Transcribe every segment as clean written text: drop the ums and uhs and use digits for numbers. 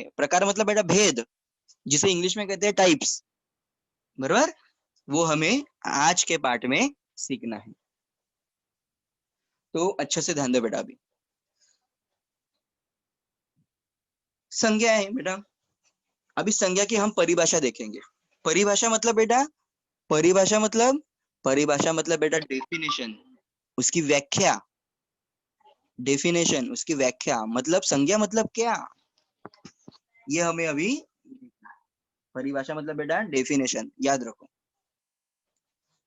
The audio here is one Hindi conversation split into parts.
है। प्रकार मतलब बेटा भेद, जिसे इंग्लिश में कहते हैं टाइप्स, बराबर। वो हमें आज के पाठ में सीखना है, तो अच्छे से ध्यान दो बेटा। अभी संज्ञा है बेटा। अभी संज्ञा की हम परिभाषा देखेंगे। परिभाषा मतलब बेटा, परिभाषा मतलब, परिभाषा मतलब बेटा डेफिनेशन, उसकी व्याख्या। डेफिनेशन, उसकी व्याख्या, मतलब संज्ञा मतलब क्या, ये हमें अभी। परिभाषा मतलब बेटा डेफिनेशन, याद रखो।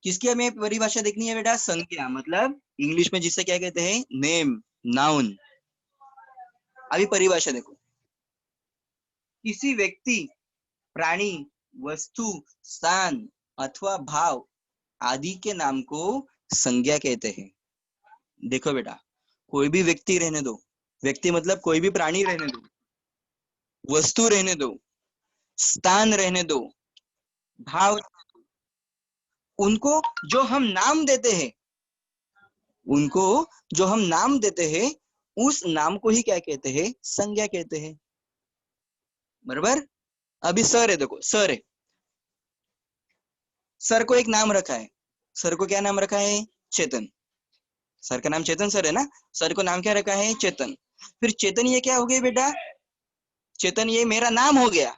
किसकी हमें परिभाषा देखनी है बेटा? संज्ञा मतलब इंग्लिश में जिसे क्या कहते हैं? Name, noun. अभी परिभाषा देखो। किसी व्यक्ति, प्राणी, वस्तु, स्थान अथवा भाव आदि के नाम को संज्ञा कहते हैं। देखो बेटा, कोई भी व्यक्ति रहने दो, व्यक्ति मतलब कोई भी प्राणी रहने दो, वस्तु रहने दो, स्थान रहने दो, भाव, उनको जो हम नाम देते हैं, उनको जो हम नाम देते हैं, उस नाम को ही क्या कहते हैं? संज्ञा कहते हैं, बराबर। अभी सर है, देखो सर है, सर को एक नाम रखा है। सर को क्या नाम रखा है? चेतन। सर का नाम चेतन सर है ना, सर को नाम क्या रखा है? चेतन। फिर चेतन ये क्या हो गया बेटा? चेतन ये मेरा नाम हो गया,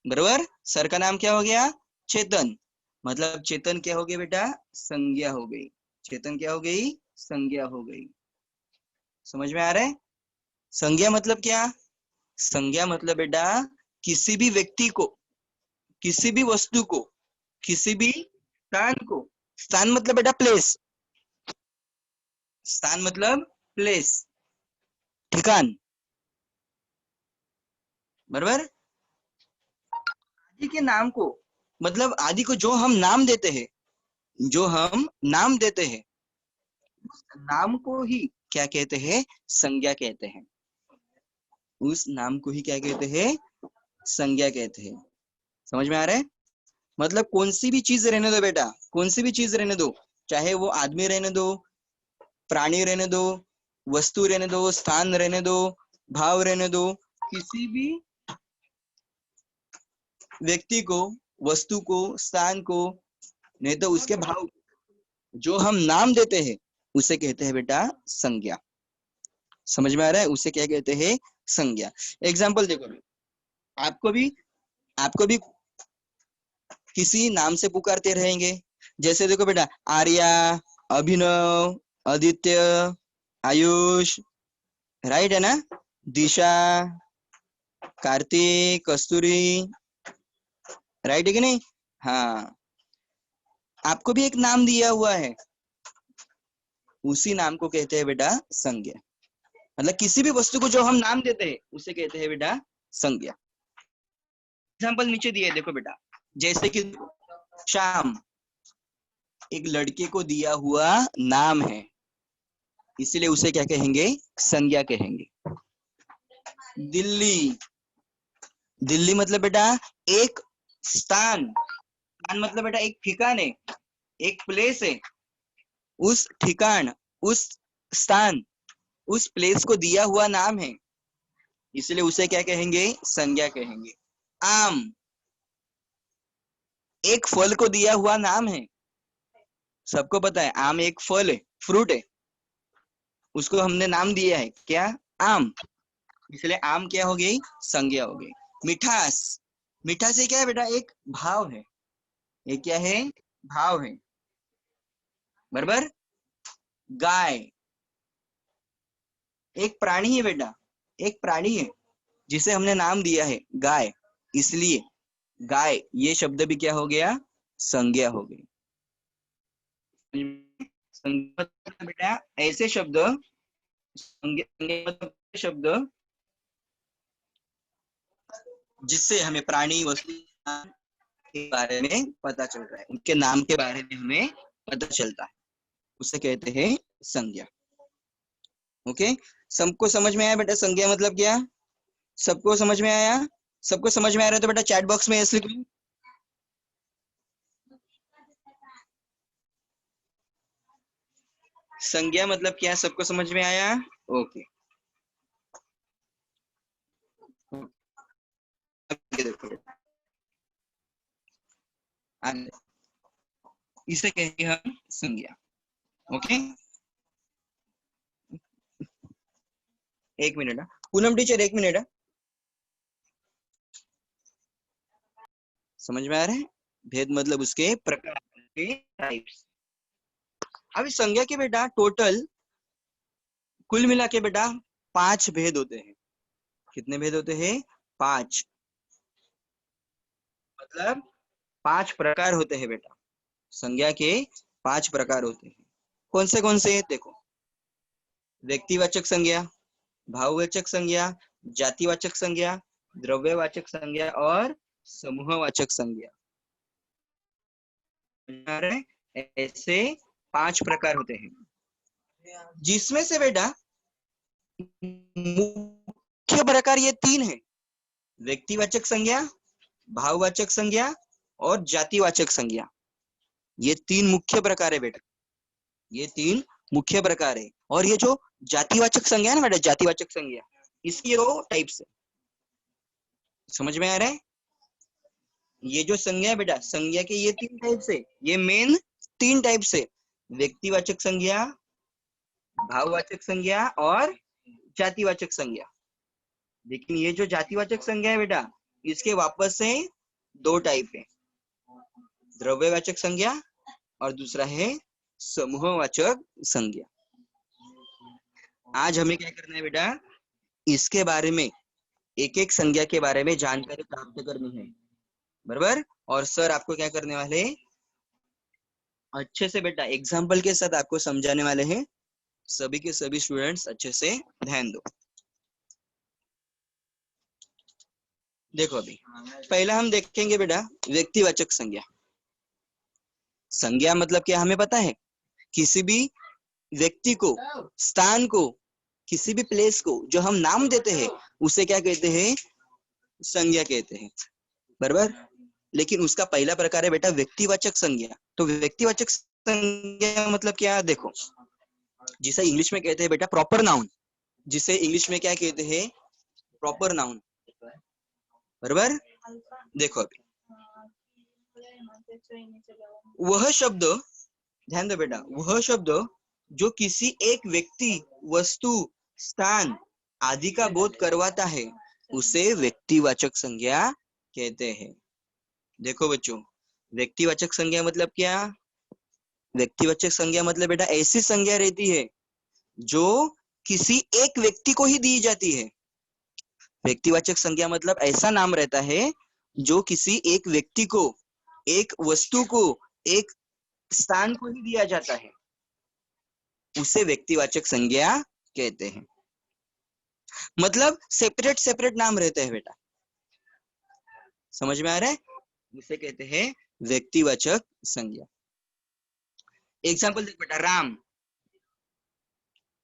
बराबर। सर का नाम क्या हो गया? चेतन। मतलब चेतन क्या हो गया बेटा? संज्ञा हो गई। चेतन क्या हो गई? संज्ञा हो गई। समझ में आ रहा है? संज्ञा मतलब क्या? संज्ञा मतलब बेटा किसी भी व्यक्ति को, किसी भी वस्तु को, किसी भी स्थान को। स्थान मतलब बेटा प्लेस, स्थान मतलब प्लेस, ठिकान, बराबर। आदि के नाम को, मतलब आदि को जो हम नाम देते हैं, जो हम नाम देते हैं, उस नाम को ही क्या कहते हैं? संज्ञा कहते हैं। उस नाम को ही क्या कहते हैं? संज्ञा कहते हैं। समझ में आ रहा है? मतलब कौन सी भी चीज रहने दो बेटा, कौन सी भी चीज रहने दो, चाहे वो आदमी रहने दो, प्राणी रहने दो, वस्तु रहने दो, स्थान रहने दो, भाव रहने दो, किसी भी व्यक्ति को, वस्तु को, स्थान को, नहीं तो उसके भाव, जो हम नाम देते हैं उसे कहते हैं बेटा संज्ञा। समझ में आ रहा है? उसे क्या कहते हैं? संज्ञा। एग्जाम्पल देखो, आपको भी, आपको भी किसी नाम से पुकारते रहेंगे। जैसे देखो बेटा, आर्या, अभिनव, आदित्य, आयुष, राइट है ना, दिशा, कार्तिक, कस्तूरी, राइट है कि नहीं? हाँ, आपको भी एक नाम दिया हुआ है, उसी नाम को कहते हैं बेटा संज्ञा। मतलब किसी भी वस्तु को जो हम नाम देते हैं उसे कहते हैं बेटा संज्ञा। एग्जाम्पल नीचे दिए देखो बेटा, जैसे कि श्याम एक लड़के को दिया हुआ नाम है, इसीलिए उसे क्या कहेंगे? संज्ञा कहेंगे। दिल्ली, दिल्ली मतलब बेटा एक स्थान, स्थान मतलब बेटा एक ठिकान है, एक प्लेस है। उस ठिकान, उस स्थान, उस प्लेस को दिया हुआ नाम है, इसलिए उसे क्या कहेंगे? संज्ञा कहेंगे। आम एक फल को दिया हुआ नाम है, सबको पता है आम एक फल है, फ्रूट है, उसको हमने नाम दिया है क्या? आम, इसलिए आम क्या हो गई? संज्ञा हो गई। मिठास, मिठास ये क्या है बेटा? एक भाव है, ये क्या है? भाव है, बराबर। गाय एक प्राणी है बेटा, एक प्राणी है जिसे हमने नाम दिया है गाय, इसलिए गाय ये शब्द भी क्या हो गया? संज्ञा हो गई। संज्ञा मतलब बेटा ऐसे शब्द, संज्ञा मतलब शब्द जिससे हमें प्राणी, वस्तु के बारे में पता चल रहा है, उनके नाम के बारे में हमें पता चलता है, उसे कहते हैं संज्ञा। ओके, सबको समझ में आया बेटा संज्ञा मतलब क्या? सबको समझ में आया? सबको समझ में आ रहा है तो बेटा चैट बॉक्स में ऐसे लिख लो। संज्ञा मतलब क्या? सबको समझ में आया? ओके। देखो आगे, इसे कहेंगे हम संज्ञा। ओके, एक मिनट है पूनम टीचर, एक मिनट है, समझ में आ रहा है? भेद मतलब उसके प्रकार के टाइप्स। अभी संज्ञा के बेटा टोटल कुल मिला के बेटा 5 भेद होते हैं। कितने भेद होते हैं? 5, मतलब 5 प्रकार होते हैं बेटा। संज्ञा के 5 प्रकार होते हैं। कौन से देखो, व्यक्तिवाचक संज्ञा, भाववाचक संज्ञा, जातिवाचक संज्ञा, द्रव्यवाचक संज्ञा और समूहवाचक संज्ञा। ऐसे 5 प्रकार होते हैं, जिसमें से बेटा मुख्य प्रकार ये 3 है, व्यक्तिवाचक संज्ञा, भाववाचक संज्ञा और जातिवाचक संज्ञा। ये 3 मुख्य प्रकार है बेटा, ये 3 मुख्य प्रकार है। और ये जो जातिवाचक संज्ञा है ना बेटा, जातिवाचक संज्ञा, इसकी 2 टाइप्स है। समझ में आ रहा है? ये जो संज्ञा है बेटा, संज्ञा के ये 3 टाइप्स है, ये मेन 3 टाइप्स है, व्यक्तिवाचक संज्ञा, भाववाचक संज्ञा और जातिवाचक संज्ञा। लेकिन ये जो जातिवाचक संज्ञा है बेटा, इसके वापस से 2 टाइप है, द्रव्यवाचक संज्ञा और दूसरा है समूहवाचक संज्ञा। आज हमें क्या करना है बेटा, इसके बारे में एक एक संज्ञा के बारे में जानकारी प्राप्त करनी है, बराबर। और सर आपको क्या करने वाले, अच्छे से बेटा एग्जाम्पल के साथ आपको समझाने वाले हैं। सभी के सभी स्टूडेंट्स अच्छे से ध्यान दो। देखो अभी पहला हम देखेंगे बेटा व्यक्तिवाचक संज्ञा। संज्ञा मतलब क्या हमें पता है, किसी भी व्यक्ति को, स्थान को, किसी भी प्लेस को जो हम नाम देते हैं उसे क्या कहते हैं, संज्ञा कहते हैं, बराबर। लेकिन उसका पहला प्रकार है बेटा व्यक्तिवाचक संज्ञा। तो व्यक्तिवाचक संज्ञा मतलब क्या, देखो जिसे इंग्लिश में कहते हैं बेटा प्रॉपर नाउन, जिसे इंग्लिश में क्या कहते हैं, प्रॉपर नाउन, बराबर। देखो अभी वह शब्द, ध्यान दो बेटा, वह शब्द जो किसी एक व्यक्ति, वस्तु, स्थान आदि का बोध करवाता है उसे व्यक्तिवाचक संज्ञा कहते हैं। देखो बच्चों, व्यक्तिवाचक संज्ञा मतलब क्या, व्यक्तिवाचक संज्ञा मतलब बेटा ऐसी संज्ञा रहती है जो किसी एक व्यक्ति को ही दी जाती है। व्यक्तिवाचक संज्ञा मतलब ऐसा नाम रहता है जो किसी एक व्यक्ति को, एक वस्तु को, एक स्थान को ही दिया जाता है, उसे व्यक्तिवाचक संज्ञा कहते हैं। मतलब सेपरेट सेपरेट नाम रहते हैं बेटा, समझ में आ रहा है? उसे कहते हैं व्यक्तिवाचक संज्ञा। एग्जाम्पल देख बेटा, राम।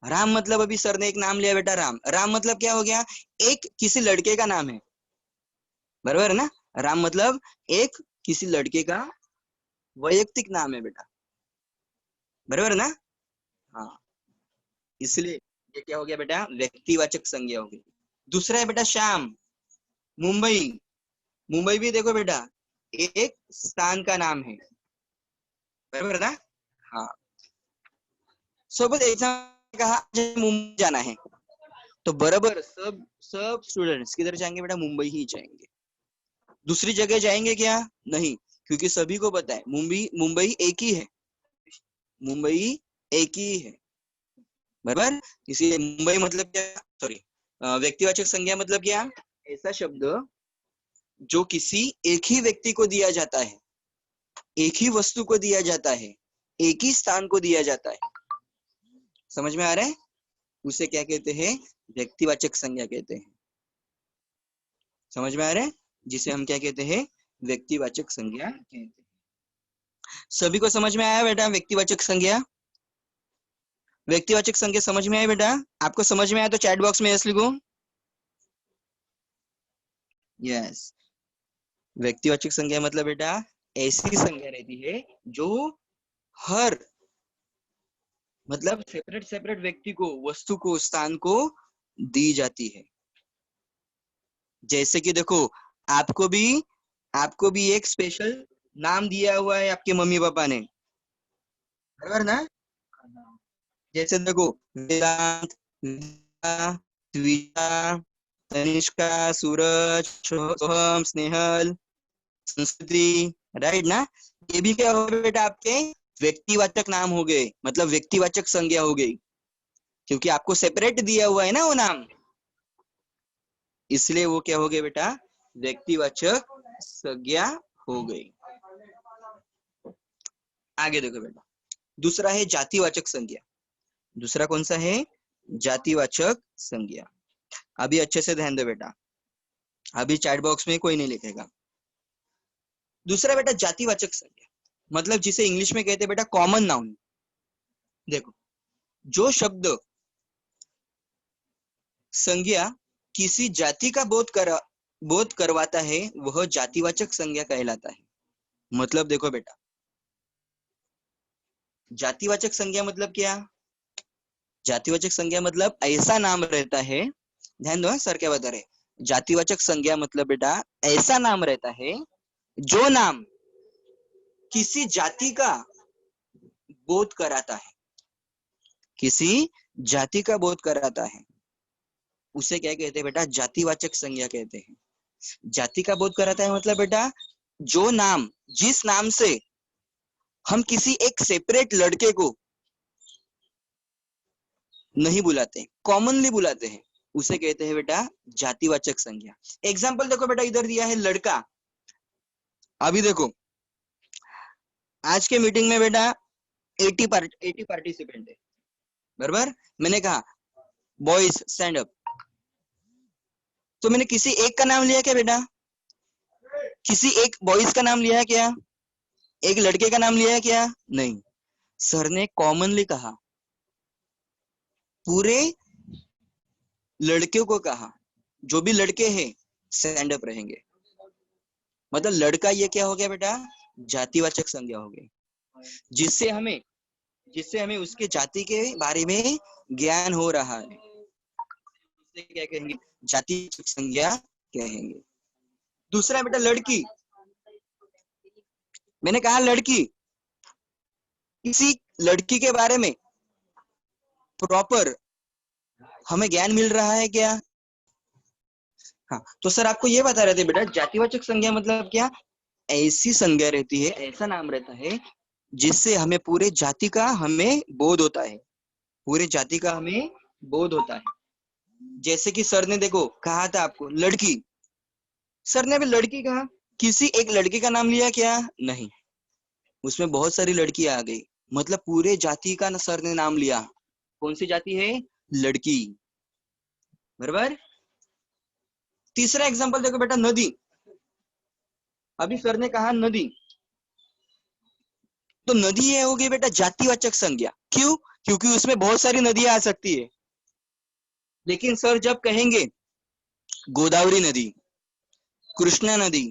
राम मतलब अभी सर ने एक नाम लिया बेटा, राम। राम मतलब क्या हो गया, एक किसी लड़के का नाम है, बराबर है ना। राम मतलब एक किसी लड़के का वैयक्तिक नाम है बेटा, बराबर है ना। हाँ, इसलिए ये क्या हो गया बेटा, व्यक्तिवाचक संज्ञा हो गई। दूसरा है बेटा श्याम। मुंबई, मुंबई भी देखो बेटा एक स्थान का नाम है, बराबर है ना। हाँ, सपोज एग्जाम कहा मुंबई जाना है, तो बराबर सब सब स्टूडेंट्स किधर जाएंगे बेटा, मुंबई ही जाएंगे। दूसरी जगह जाएंगे क्या, नहीं, क्योंकि सभी को पता है मुंबई मुंबई एक ही है, मुंबई एक ही है, बराबर। इसीलिए मुंबई मतलब क्या, सॉरी, व्यक्तिवाचक संज्ञा मतलब क्या, ऐसा शब्द जो किसी एक ही व्यक्ति को दिया जाता है, एक ही वस्तु को दिया जाता है, एक ही स्थान को दिया जाता है। समझ में आ रहा है? उसे क्या कहते हैं, व्यक्तिवाचक संज्ञा कहते हैं। समझ में आ रहा है? जिसे हम क्या कहते हैं, व्यक्तिवाचक संज्ञा कहते हैं। सभी को समझ में आया बेटा व्यक्तिवाचक संज्ञा? व्यक्तिवाचक संज्ञा समझ में आया बेटा? आपको समझ में आया तो चैट बॉक्स में यस लिखो। यस, व्यक्तिवाचक संज्ञा मतलब बेटा ऐसी संज्ञा रहती है जो हर, मतलब सेपरेट सेपरेट व्यक्ति को, वस्तु को, स्थान को दी जाती है। जैसे कि देखो आपको भी एक स्पेशल नाम दिया हुआ है आपके मम्मी पापा ने, बराबर ना? जैसे देखो, वेदांत, विद्या, द्विजा, तनिष्का, सूरज, सोहम, स्नेहल, संस्कृति, राइट ना? ये भी क्या हो गए बेटा आपके व्यक्तिवाचक नाम हो गए, मतलब व्यक्तिवाचक संज्ञा हो गई, क्योंकि आपको सेपरेट दिया हुआ है ना वो नाम, इसलिए वो क्या हो गए बेटा, व्यक्तिवाचक संज्ञा हो गई। आगे देखो बेटा, दूसरा है जातिवाचक संज्ञा। दूसरा कौन सा है? जातिवाचक संज्ञा। अभी अच्छे से ध्यान दो बेटा, अभी चैट बॉक्स में कोई नहीं लिखेगा। दूसरा बेटा जातिवाचक संज्ञा, मतलब जिसे इंग्लिश में कहते हैं बेटा कॉमन नाउन। देखो, जो शब्द संज्ञा किसी जाति का बोध करवाता है वह जातिवाचक संज्ञा कहलाता है। मतलब देखो बेटा, जातिवाचक संज्ञा मतलब क्या? जातिवाचक संज्ञा मतलब ऐसा नाम रहता है, ध्यान दो सर क्या बता रहे, जातिवाचक संज्ञा मतलब बेटा ऐसा नाम रहता है जो नाम किसी जाति का बोध कराता है, किसी जाति का बोध कराता है, उसे क्या कहते हैं बेटा? जातिवाचक संज्ञा कहते हैं। जाति का बोध कराता है मतलब बेटा जो नाम, जिस नाम से हम किसी एक सेपरेट लड़के को नहीं बुलाते, कॉमनली बुलाते हैं, उसे कहते हैं बेटा जातिवाचक संज्ञा। एग्जाम्पल देखो बेटा, इधर दिया है लड़का। अभी देखो, आज के मीटिंग में बेटा 80 पार्टिसिपेंट है, बराबर? मैंने कहा बॉयज स्टैंड अप, तो मैंने किसी एक का नाम लिया क्या बेटा? किसी एक बॉयज का नाम लिया है क्या? एक लड़के का नाम लिया है क्या? नहीं, सर ने कॉमनली कहा, पूरे लड़कियों को कहा, जो भी लड़के हैं स्टैंड अप रहेंगे। मतलब लड़का ये क्या हो गया बेटा? जातिवाचक संज्ञा हो गई, जिससे हमें उसके जाति के बारे में ज्ञान हो रहा है, इसे क्या कहेंगे? जातिवाचक संज्ञा कहेंगे। दूसरा बेटा लड़की, मैंने कहा लड़की, किसी लड़की के बारे में प्रॉपर हमें ज्ञान मिल रहा है क्या? हाँ, तो सर आपको ये बता रहे थे बेटा जातिवाचक संज्ञा मतलब क्या? ऐसी संज्ञा रहती है, ऐसा नाम रहता है जिससे हमें पूरे जाति का हमें बोध होता है, पूरे जाति का हमें बोध होता है। जैसे कि सर ने देखो कहा था आपको लड़की, सर ने अभी लड़की कहा, किसी एक लड़की का नाम लिया क्या? नहीं, उसमें बहुत सारी लड़कियां आ गई, मतलब पूरे जाति का सर ने नाम लिया। कौन सी जाति है? लड़की, बराबर? तीसरा एग्जांपल देखो बेटा, नदी। अभी सर ने कहा नदी, तो नदी ये होगी बेटा जातिवाचक संज्ञा। क्यों? क्योंकि उसमें बहुत सारी नदियां आ सकती है। लेकिन सर जब कहेंगे गोदावरी नदी, कृष्णा नदी,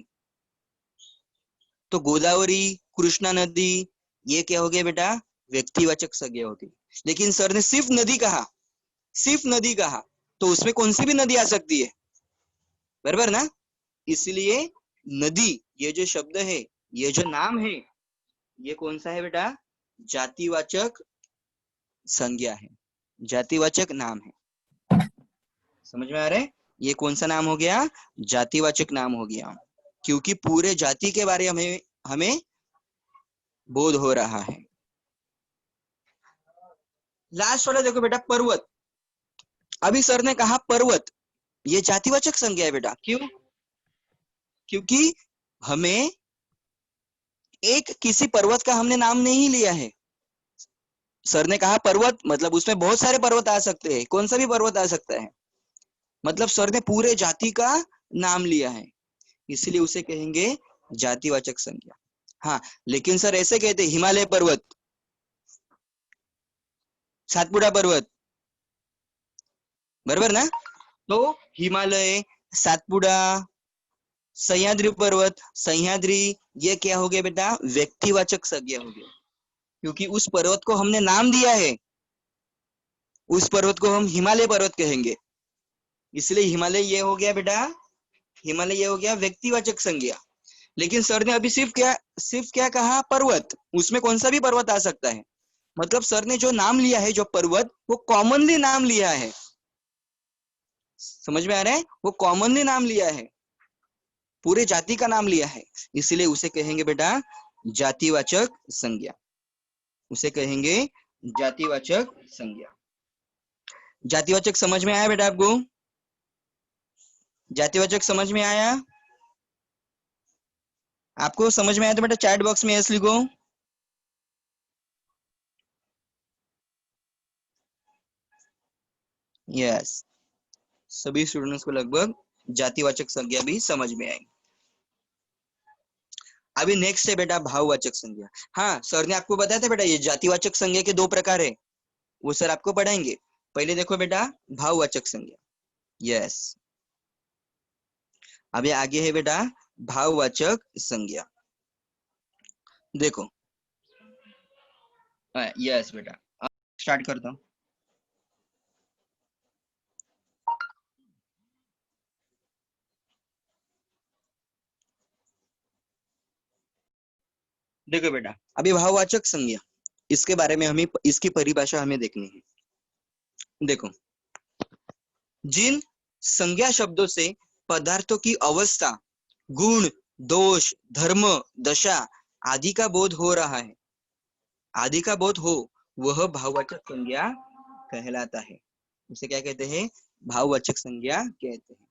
तो गोदावरी, कृष्णा नदी, ये क्या हो गया बेटा? व्यक्तिवाचक संज्ञा होगी। लेकिन सर ने सिर्फ नदी कहा, सिर्फ नदी कहा, तो उसमें कौन सी भी नदी आ सकती है, बराबर ना? इसलिए नदी ये जो शब्द है, ये जो नाम है, ये कौन सा है बेटा? जातिवाचक संज्ञा है, जातिवाचक नाम है। समझ में आ रहा है? ये कौन सा नाम हो गया? जातिवाचक नाम हो गया, क्योंकि पूरे जाति के बारे में हमें बोध हो रहा है। लास्ट वाला देखो बेटा, पर्वत। अभी सर ने कहा पर्वत, ये जातिवाचक संज्ञा है बेटा। क्यों? क्योंकि हमें एक किसी पर्वत का हमने नाम नहीं लिया है। सर ने कहा पर्वत, मतलब उसमें बहुत सारे पर्वत आ सकते हैं, कौन सा भी पर्वत आ सकता है, मतलब सर ने पूरे जाति का नाम लिया है, इसलिए उसे कहेंगे जातिवाचक संज्ञा। हाँ, लेकिन सर ऐसे कहते हिमालय पर्वत, सातपुड़ा पर्वत, बराबर ना? तो हिमालय, सातपुड़ा, सह्याद्री पर्वत, सह्याद्री, ये क्या हो गया बेटा? व्यक्तिवाचक संज्ञा हो गया, क्योंकि उस पर्वत को हमने नाम दिया है, उस पर्वत को हम हिमालय पर्वत कहेंगे, इसलिए हिमालय ये हो गया बेटा हिमालय ये हो गया व्यक्तिवाचक संज्ञा। लेकिन सर ने अभी सिर्फ क्या कहा, पर्वत। उसमें कौन सा भी पर्वत आ सकता है। मतलब सर ने जो नाम लिया है, जो पर्वत, वो कॉमनली नाम लिया है। समझ में आ रहा है, वो कॉमनली नाम लिया है, पूरे जाति का नाम लिया है, इसलिए उसे कहेंगे बेटा जातिवाचक संज्ञा। उसे कहेंगे जातिवाचक संज्ञा। जातिवाचक समझ में आया बेटा आपको? जातिवाचक समझ में आया? आपको समझ में आया तो बेटा चैट बॉक्स में यस लिखो। यस, सभी स्टूडेंट्स को लगभग जातिवाचक संज्ञा भी समझ में आई। अभी नेक्स्ट है बेटा भाववाचक संज्ञा। हाँ, सर ने आपको बताया था बेटा ये जातिवाचक संज्ञा के दो प्रकार है, वो सर आपको पढ़ाएंगे। पहले देखो बेटा भाववाचक संज्ञा। यस, अभी आगे है बेटा भाववाचक संज्ञा। देखो, यस बेटा, स्टार्ट करता हूँ। देखो बेटा, अभी भाववाचक संज्ञा, इसके बारे में हमें, इसकी परिभाषा हमें देखनी है। देखो, जिन संज्ञा शब्दों से पदार्थों की अवस्था, गुण, दोष, धर्म, दशा आदि का बोध हो रहा है, आदि का बोध हो, वह भाववाचक संज्ञा कहलाता है। उसे क्या कहते हैं? भाववाचक संज्ञा कहते हैं।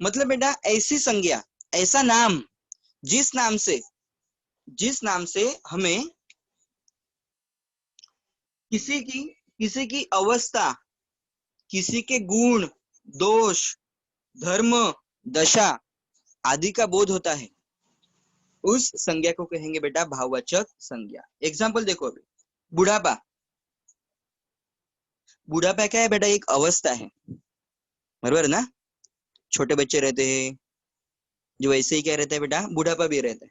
मतलब बेटा ऐसी संज्ञा, ऐसा नाम, जिस नाम से हमें किसी की अवस्था, किसी के गुण, दोष, धर्म, दशा आदि का बोध होता है, उस संज्ञा को कहेंगे बेटा भाववाचक संज्ञा। एग्जाम्पल देखो, अभी बुढ़ापा। बुढ़ापा क्या है बेटा? एक अवस्था है, बराबर ना? छोटे बच्चे रहते हैं जो ऐसे ही क्या रहता है बेटा, बुढ़ापा भी रहता है।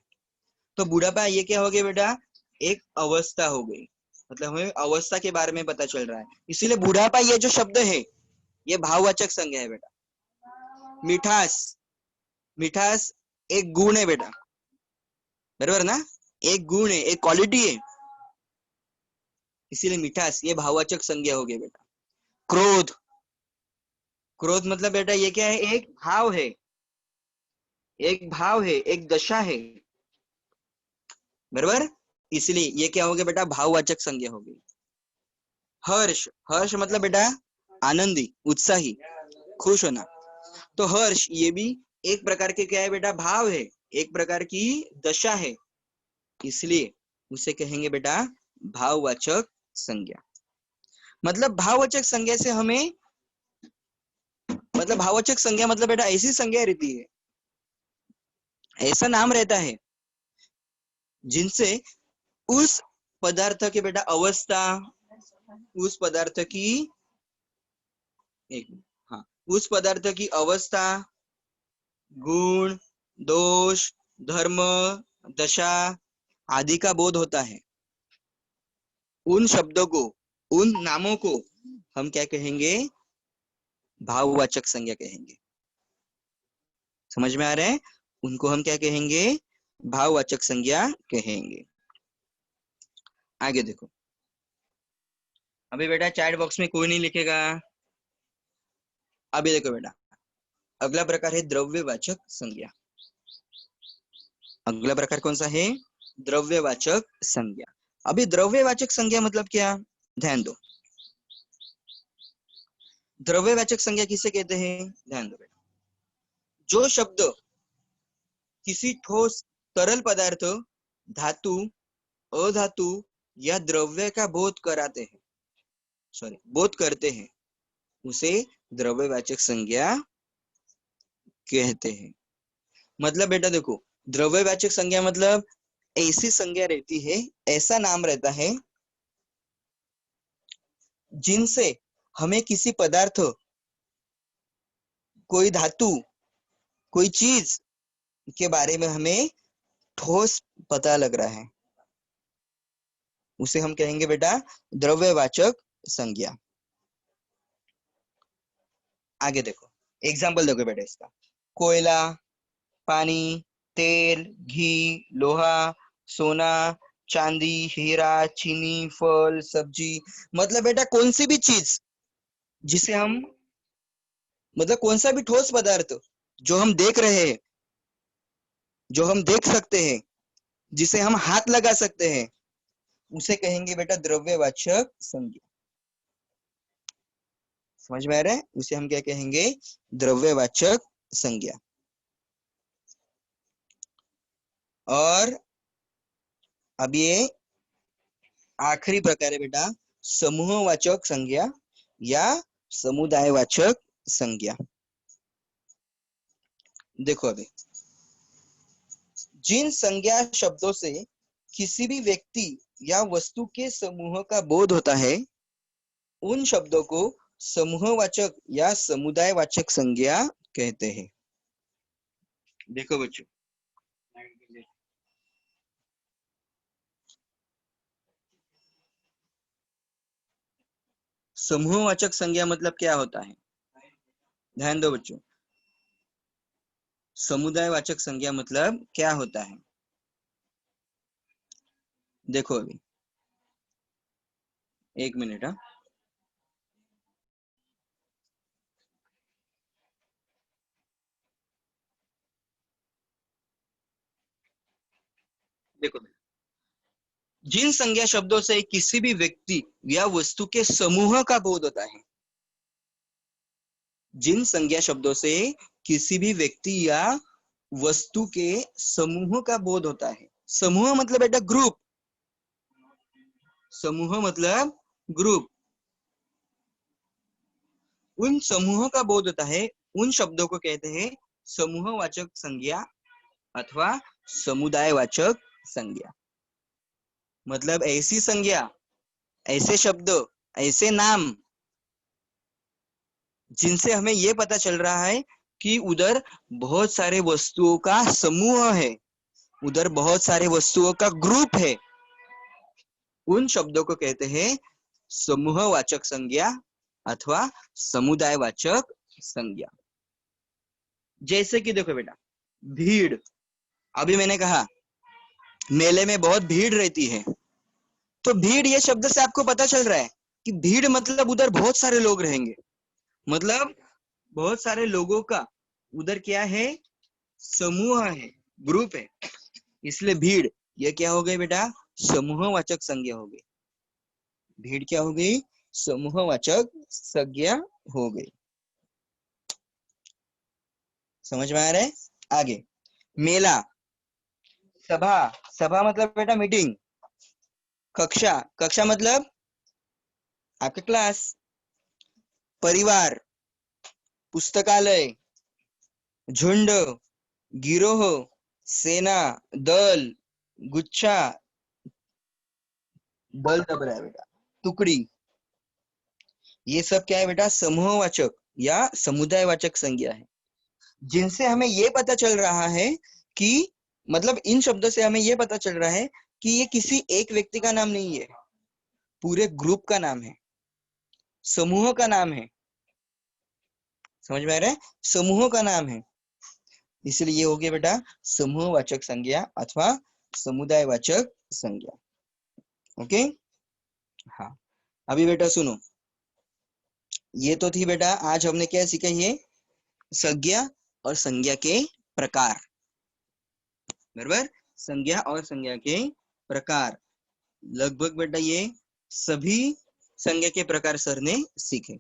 तो बुढ़ापा ये क्या हो गया बेटा? एक अवस्था हो गई। मतलब हमें अवस्था के बारे में पता चल रहा है, इसीलिए बुढ़ापा ये जो शब्द है ये भाववाचक संज्ञा है बेटा। मिठास, मिठास एक गुण है बेटा, बराबर ना? एक गुण है, एक क्वालिटी है, इसीलिए मिठास ये भाववाचक संज्ञा हो गई बेटा। क्रोध, क्रोध मतलब बेटा ये क्या है? एक भाव है, एक भाव है, एक दशा है, बराबर? इसलिए ये क्या हो गया बेटा? भाववाचक संज्ञा हो गई। हर्ष, हर्ष मतलब बेटा आनंदी, उत्साही, खुश होना। तो हर्ष ये भी एक प्रकार के क्या है बेटा? भाव है, एक प्रकार की दशा है, इसलिए उसे कहेंगे बेटा भाववाचक संज्ञा। मतलब भाववाचक संज्ञा से हमें, मतलब भाववाचक संज्ञा मतलब बेटा ऐसी संज्ञा रहती है, ऐसा नाम रहता है जिनसे उस पदार्थ के बेटा अवस्था, उस पदार्थ की, एक, हाँ, उस पदार्थ की अवस्था, गुण, दोष, धर्म, दशा आदि का बोध होता है। उन शब्दों को, उन नामों को हम क्या कहेंगे? भाववाचक संज्ञा कहेंगे। समझ में आ रहा है? उनको हम क्या कहेंगे? भाववाचक संज्ञा कहेंगे। आगे देखो, अभी बेटा चैट बॉक्स में कोई नहीं लिखेगा। अभी देखो बेटा, अगला प्रकार है द्रव्यवाचक संज्ञा। अगला प्रकार कौन सा है? द्रव्यवाचक संज्ञा। अभी द्रव्यवाचक संज्ञा मतलब क्या? ध्यान दो, द्रव्यवाचक संज्ञा किसे कहते हैं? ध्यान दो बेटा, जो शब्द किसी ठोस तरल पदार्थ, धातु, अधातु या द्रव्य का बोध कराते हैं, सॉरी बोध करते हैं, उसे द्रव्यवाचक संज्ञा कहते हैं। मतलब बेटा देखो, द्रव्यवाचक संज्ञा मतलब ऐसी संज्ञा रहती है, ऐसा नाम रहता है जिनसे हमें किसी पदार्थ, कोई धातु, कोई चीज के बारे में हमें ठोस पता लग रहा है, उसे हम कहेंगे बेटा द्रव्यवाचक संज्ञा। आगे देखो, एग्जाम्पल देखो बेटा इसका। कोयला, पानी, तेल, घी, लोहा, सोना, चांदी, हीरा, चीनी, फल, सब्जी। मतलब बेटा कौन सी भी चीज जिसे हम, मतलब कौन सा भी ठोस पदार्थ जो हम देख रहे हैं, जो हम देख सकते हैं, जिसे हम हाथ लगा सकते हैं, उसे कहेंगे बेटा द्रव्यवाचक संज्ञा। समझ में आ रहा है? उसे हम क्या कहेंगे? द्रव्यवाचक संज्ञा। और अब ये आखिरी प्रकार है बेटा समूहवाचक संज्ञा या समुदायवाचक संज्ञा। देखो अभी, जिन संज्ञा शब्दों से किसी भी व्यक्ति या वस्तु के समूह का बोध होता है, उन शब्दों को समूहवाचक या समुदायवाचक संज्ञा कहते हैं। देखो बच्चों, समूहवाचक संज्ञा मतलब क्या होता है? ध्यान दो बच्चों, समुदायवाचक संज्ञा मतलब क्या होता है? देखो अभी, एक मिनट। हाँ, देखो, जिन संज्ञा शब्दों से किसी भी व्यक्ति या वस्तु के समूह का बोध होता है, जिन संज्ञा शब्दों से किसी भी व्यक्ति या वस्तु के समूह का बोध होता है। समूह मतलब बेटा ग्रुप, समूह मतलब ग्रुप। उन समूह का बोध होता है, उन शब्दों को कहते हैं समूहवाचक संज्ञा अथवा समुदायवाचक संज्ञा। मतलब ऐसी संज्ञा, ऐसे शब्द, ऐसे नाम जिनसे हमें यह पता चल रहा है कि उधर बहुत सारे वस्तुओं का समूह है, उधर बहुत सारे वस्तुओं का ग्रुप है। उन शब्दों को कहते हैं समूहवाचक संज्ञा अथवा समुदायवाचक संज्ञा। जैसे कि देखो बेटा, भीड़, अभी मैंने कहा मेले में बहुत भीड़ रहती है, तो भीड़ ये शब्द से आपको पता चल रहा है कि भीड़ मतलब उधर बहुत सारे लोग रहेंगे, मतलब बहुत सारे लोगों का उधर क्या है? समूह है, ग्रुप है। इसलिए भीड़ ये क्या हो गई बेटा? समूहवाचक संज्ञा हो गई। भीड़ क्या हो गई? समूहवाचक संज्ञा हो गई। समझ में आ रहा है? आगे, मेला, सभा, सभा मतलब बेटा मीटिंग, कक्षा, कक्षा मतलब आपके क्लास, परिवार, पुस्तकालय, झुंड, गिरोह, सेना, दल, गुच्छा, दल दब रहा है बेटा, टुकड़ी। ये सब क्या है बेटा? समूहवाचक या समुदायवाचक संज्ञा है, जिनसे हमें ये पता चल रहा है कि, मतलब इन शब्दों से हमें ये पता चल रहा है कि ये किसी एक व्यक्ति का नाम नहीं है, पूरे ग्रुप का नाम है, समूह का नाम है। समझ में आ रहा है? समूह का नाम है। इसलिए ये हो गया बेटा समूहवाचक संज्ञा अथवा समुदायवाचक संज्ञा। ओके, हाँ। अभी बेटा सुनो, ये तो थी बेटा, आज हमने क्या सीखा? ये संज्ञा और संज्ञा के प्रकार, बराबर? संज्ञा और संज्ञा के प्रकार, लगभग बेटा ये सभी संज्ञा के प्रकार सर ने सीखे।